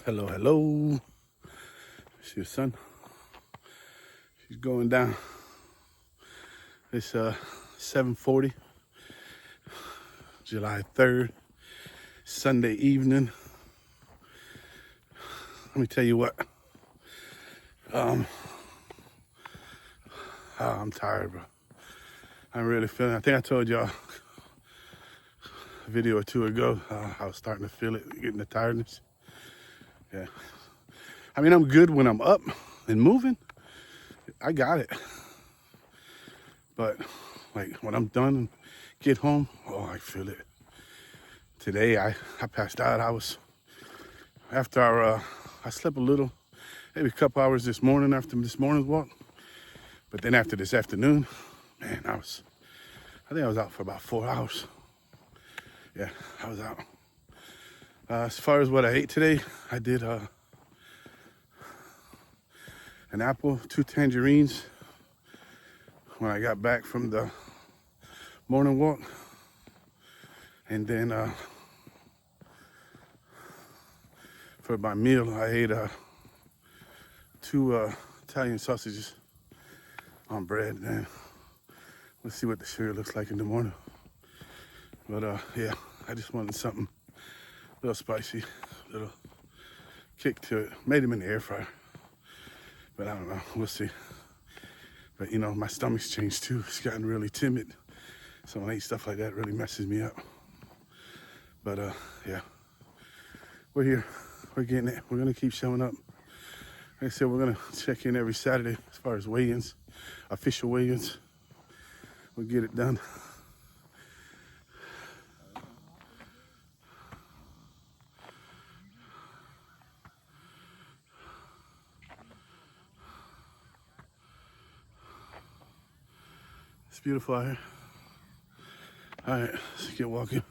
Hello, hello. It's your son. She's going down. It's 7:40, July 3rd, Sunday evening. Let me tell you what. I'm tired, bro. I'm really feeling. I think I told y'all a video or two ago. I was starting to feel it, getting the tiredness. Yeah. I mean, I'm good when I'm up and moving. I got it. But like when I'm done and get home, oh, I feel it. Today I passed out. I slept a little, maybe a couple hours this morning after this morning's walk. But then after this afternoon, man, I think I was out for about 4 hours. Yeah, I was out. As far as what I ate today, I did an apple, 2 tangerines when I got back from the morning walk. And then for my meal, I ate 2 Italian sausages on bread. And let's see what the sugar looks like in the morning. But yeah, I just wanted something a little spicy, a little kick to it. Made them in the air fryer. But I don't know, we'll see. But you know, my stomach's changed too. It's gotten really timid. So when I eat stuff like that, it really messes me up. But yeah, we're here. We're getting it. We're gonna keep showing up. Like I said, we're gonna check in every Saturday as far as weigh-ins, official weigh-ins. We'll get it done. It's beautiful out here. All right, let's get walking.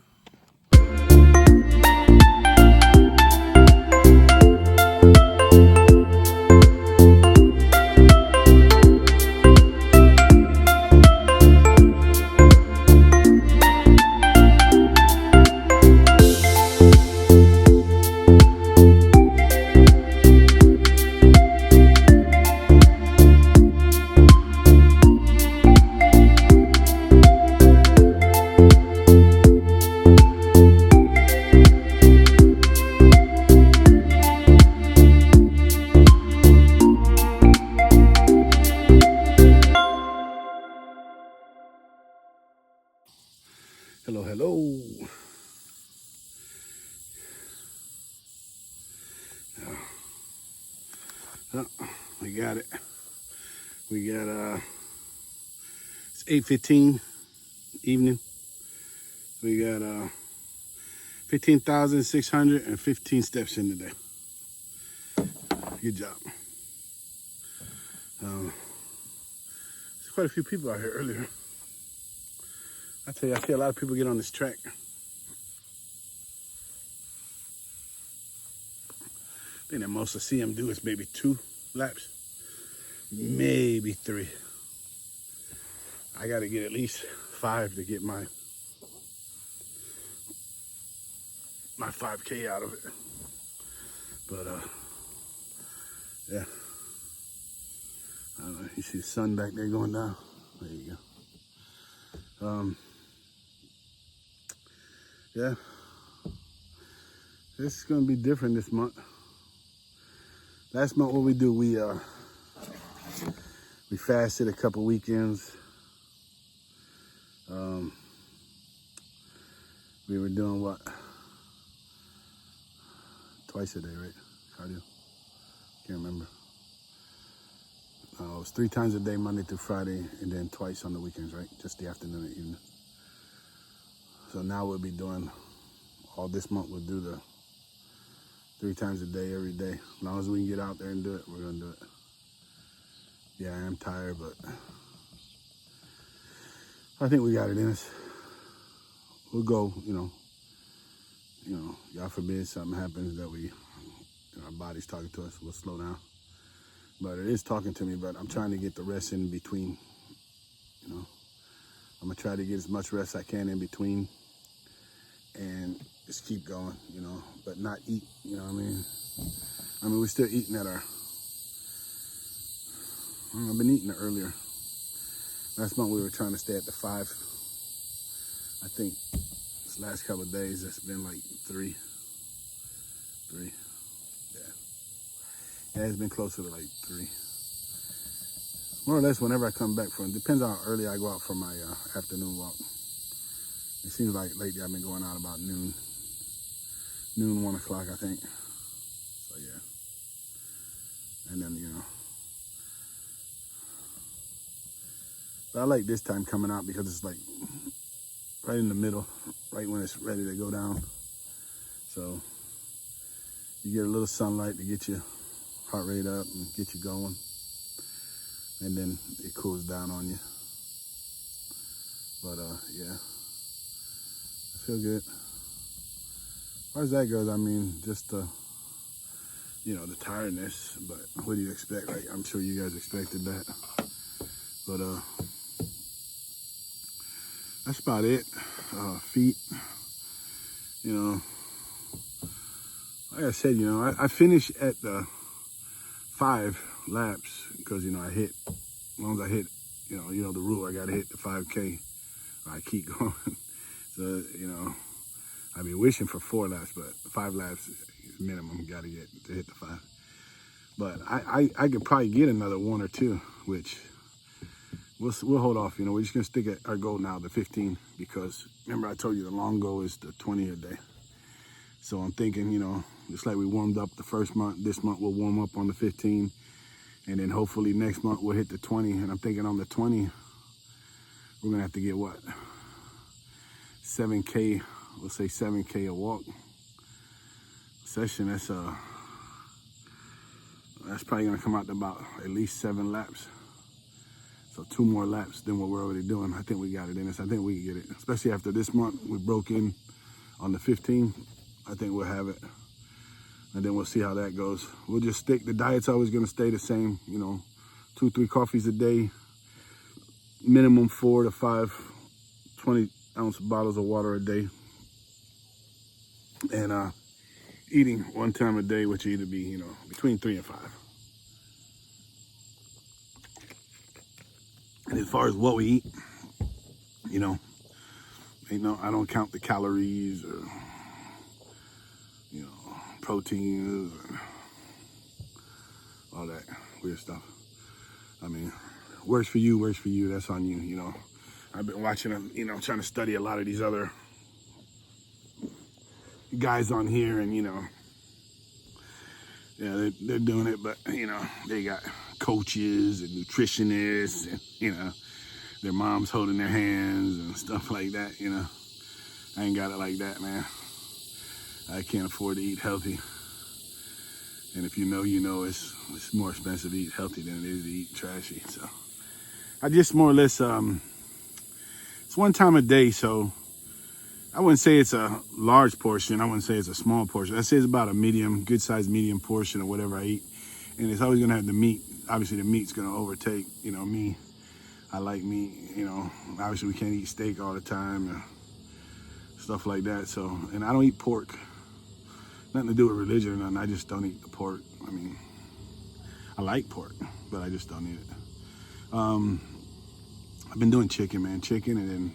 Hello, hello. Oh, we got it. We got it's 8:15 evening. We got 15,615 steps in today. Good job. There's quite a few people out here earlier. I tell you, I see a lot of people get on this track. I think that most I see them do is maybe 2 laps, maybe 3. I got to get at least 5 to get my 5K out of it. But yeah, I don't know. You see the sun back there going down. There you go. Yeah, this is gonna be different this month. Last month, what we do, we fasted a couple weekends. We were doing what? Twice a day, right? Cardio. Can't remember. It was 3 times a day, Monday through Friday, and then twice on the weekends, right? Just the afternoon and evening. So now we'll be doing, all this month we'll do the 3 times a day, every day. As long as we can get out there and do it, we're gonna do it. Yeah, I am tired, but I think we got it in us. We'll go, you know, God forbid something happens that our body's talking to us, we'll slow down. But it is talking to me, but I'm trying to get the rest in between, you know. I'm gonna try to get as much rest I can in between and just keep going, you know, but not eat, you know what I mean? mean, we're still eating at our, I've been eating earlier. Last month we were trying to stay at the 5. I think this last couple of days it's been like 3. Yeah, it's been closer to like 3. More or less whenever I come back from, depends on how early I go out for my afternoon walk. It seems like lately I've been going out about noon, 1 o'clock, I think. So yeah. And then, you know. But I like this time coming out because it's like right in the middle, right when it's ready to go down. So you get a little sunlight to get your heart rate up and get you going. And then it cools down on you. But yeah, I feel good. As far as that goes, I mean, just you know, the tiredness, but what do you expect, right? I'm sure you guys expected that. But that's about it. Feet, you know, like I said, you know, I finished at the 5 laps because, you know, I hit, as long as I hit, you know the rule, I got to hit the 5K. I keep going. So, you know, I'd be wishing for 4 laps, but 5 laps is minimum. Got to get to hit the 5. But I could probably get another 1 or 2, which we'll hold off. You know, we're just gonna stick at our goal now, the 15, because remember I told you the long goal is the 20 a day. So I'm thinking, you know, just like we warmed up the first month, this month we'll warm up on the 15, and then hopefully next month we'll hit the 20. And I'm thinking on the 20, we're gonna have to get what? 7K, we'll say 7K a walk session. That's probably gonna come out to about at least 7 laps. So 2 more laps than what we're already doing. I think we got it in us. I think we can get it, especially after this month. We broke in on the 15. I think we'll have it. And then we'll see how that goes. We'll just stick, the diet's always gonna stay the same, you know, 2-3 coffees a day, minimum 4 to 5 20-ounce bottles of water a day. And eating 1 time a day, which either be, you know, between 3 and 5. And as far as what we eat, you know, I don't count the calories or, you know, proteins or all that weird stuff. I mean, works for you, that's on you, you know. I've been watching them, you know, trying to study a lot of these other guys on here, and, you know, yeah, they're doing it, but, you know, they got coaches and nutritionists and, you know, their moms holding their hands and stuff like that, you know. I ain't got it like that, man. I can't afford to eat healthy. And if you know, you know, it's more expensive to eat healthy than it is to eat trashy. So I just more or less, it's 1 time a day, so I wouldn't say it's a large portion. I wouldn't say it's a small portion. I say it's about a medium, good-sized medium portion of whatever I eat. And it's always gonna have the meat. Obviously, the meat's gonna overtake, you know, me. I like meat, you know. Obviously, we can't eat steak all the time and stuff like that. So, and I don't eat pork. Nothing to do with religion or nothing. I just don't eat the pork. I mean, I like pork, but I just don't eat it. I've been doing chicken, man. Chicken, and then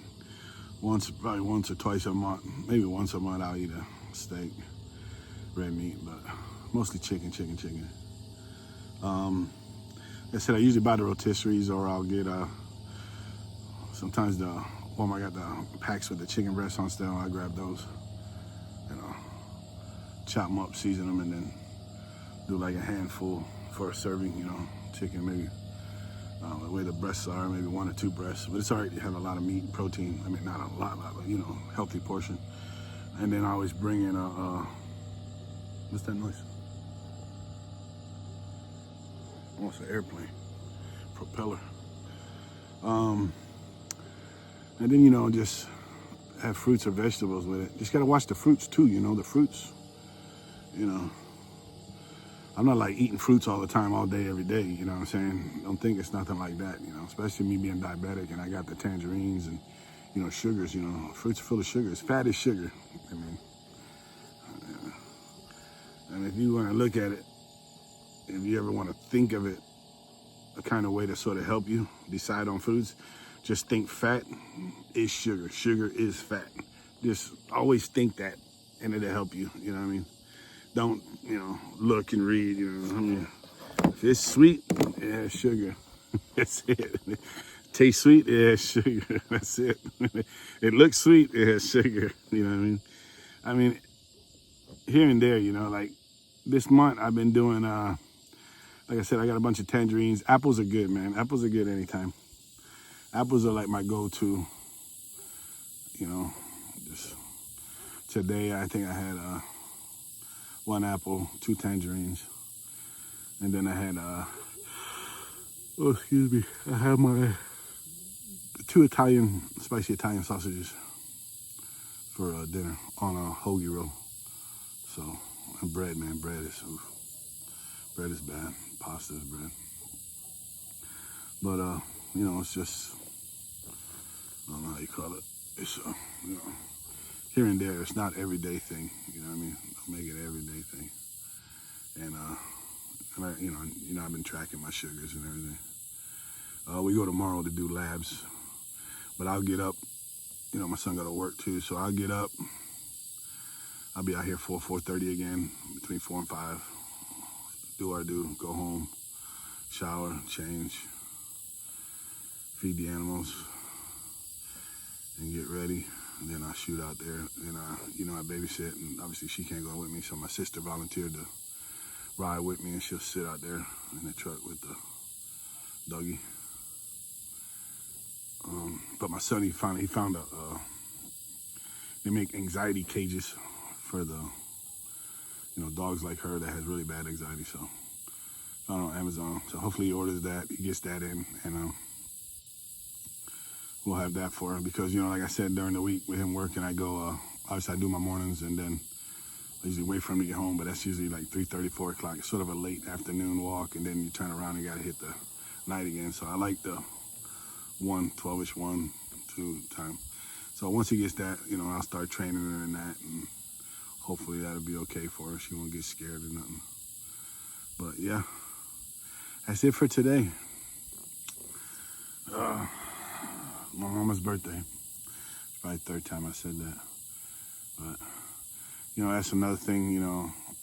probably once or twice a month, maybe once a month, I'll eat a steak, red meat, but mostly chicken. Like I said, I usually buy the rotisseries, or I'll get sometimes the Walmart got the packs with the chicken breasts on sale. I grab those, you know, chop them up, season them, and then do like a handful for a serving, you know, chicken, maybe the way the breasts are, maybe 1 or 2 breasts, but it's all right to have a lot of meat and protein. I mean, not a lot, but, you know, healthy portion. And then I always bring in what's that noise? Almost an airplane, propeller. And then, you know, just have fruits or vegetables with it. Just gotta watch the fruits too, you know, the fruits, you know. I'm not like eating fruits all the time, all day, every day, you know what I'm saying? Don't think it's nothing like that, you know, especially me being diabetic and I got the tangerines and, you know, sugars, you know, fruits are full of sugars. Fat is sugar. I mean, and if you want to look at it, if you ever want to think of it, a kind of way to sort of help you decide on foods, just think fat is sugar. Sugar is fat. Just always think that, and it'll help you. You know what I mean? Don't, look and read. I mean, if it's sweet, yeah, it's sugar. That's it. Tastes sweet, yeah, it's sugar. That's it. It looks sweet, yeah, it's sugar. You know what I mean? I mean, here and there, like this month I've been doing, like I said, I got a bunch of tangerines. Apples are good, man. Apples are good anytime. Apples are like my go-to, just today I think I had one apple, 2 tangerines. And then I had, I had my 2 spicy Italian sausages for dinner on a hoagie roll. So, and bread, man, bread is bad. Pasta is bread. But, it's just, I don't know how you call it. It's, here and there. It's not everyday thing. You know what I mean? Don't make it an everyday thing. And I've been tracking my sugars and everything. We go tomorrow to do labs, but I'll get up. My son got to work too, so I'll get up. I'll be out here 4:30 again, between 4 and 5. Do what I do, go home, shower, change, feed the animals, and get ready. And then I shoot out there. And I babysit, and obviously she can't go with me, so my sister volunteered to ride with me, and she'll sit out there in the truck with the doggy. But my son, he found they make anxiety cages for the, dogs like her that has really bad anxiety. So found on Amazon. So hopefully he orders that, he gets that in, and we'll have that for her. Because, like I said, during the week with him working, I go, obviously I do my mornings, and then I usually wait for him to get home, but that's usually like 3:30, 4 o'clock. It's sort of a late afternoon walk, and then you turn around and you gotta hit the night again. So I like the 12-ish, 2 time. So once he gets that, I'll start training her in that, and hopefully that'll be okay for her. She won't get scared or nothing. But yeah, that's it for today. My mama's birthday. It's probably the 3rd time I said that. But, that's another thing,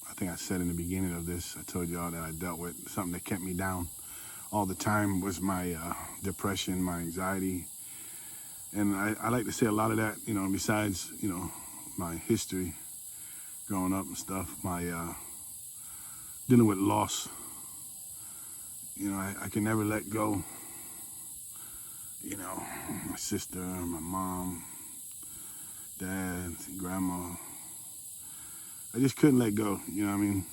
I think I said in the beginning of this, I told y'all that I dealt with something that kept me down all the time was my depression, my anxiety. And I like to say a lot of that, besides, my history growing up and stuff, my dealing with loss. I can never let go. My sister, my mom, dad, grandma. I just couldn't let go, you know what I mean?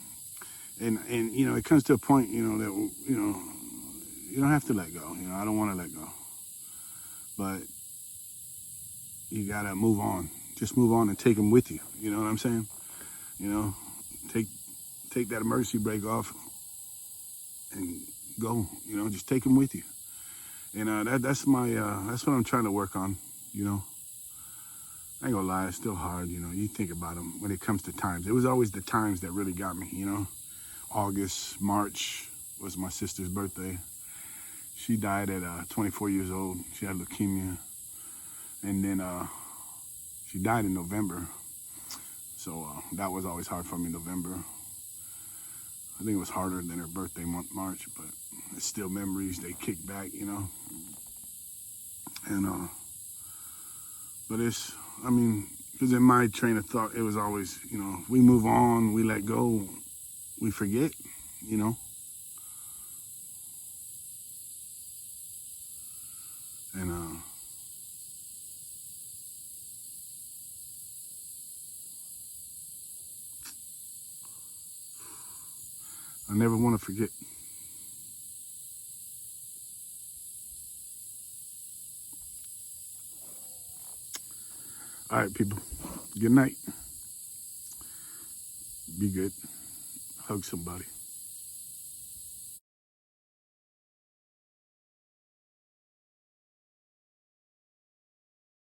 And it comes to a point, that, you don't have to let go. I don't want to let go. But you got to move on. Just move on and take them with you. You know what I'm saying? Take that emergency brake off and go. Just take them with you. And that's what I'm trying to work on, I ain't gonna lie, it's still hard, you think about them when it comes to times. It was always the times that really got me, August, March was my sister's birthday. She died at 24 years old. She had leukemia. And then she died in November. So that was always hard for me in November. I think it was harder than her birthday month, March, but it's still memories. They kick back, And, but it's, because in my train of thought, it was always, we move on, we let go, we forget, And I never want to forget. All right, people. Good night. Be good. Hug somebody.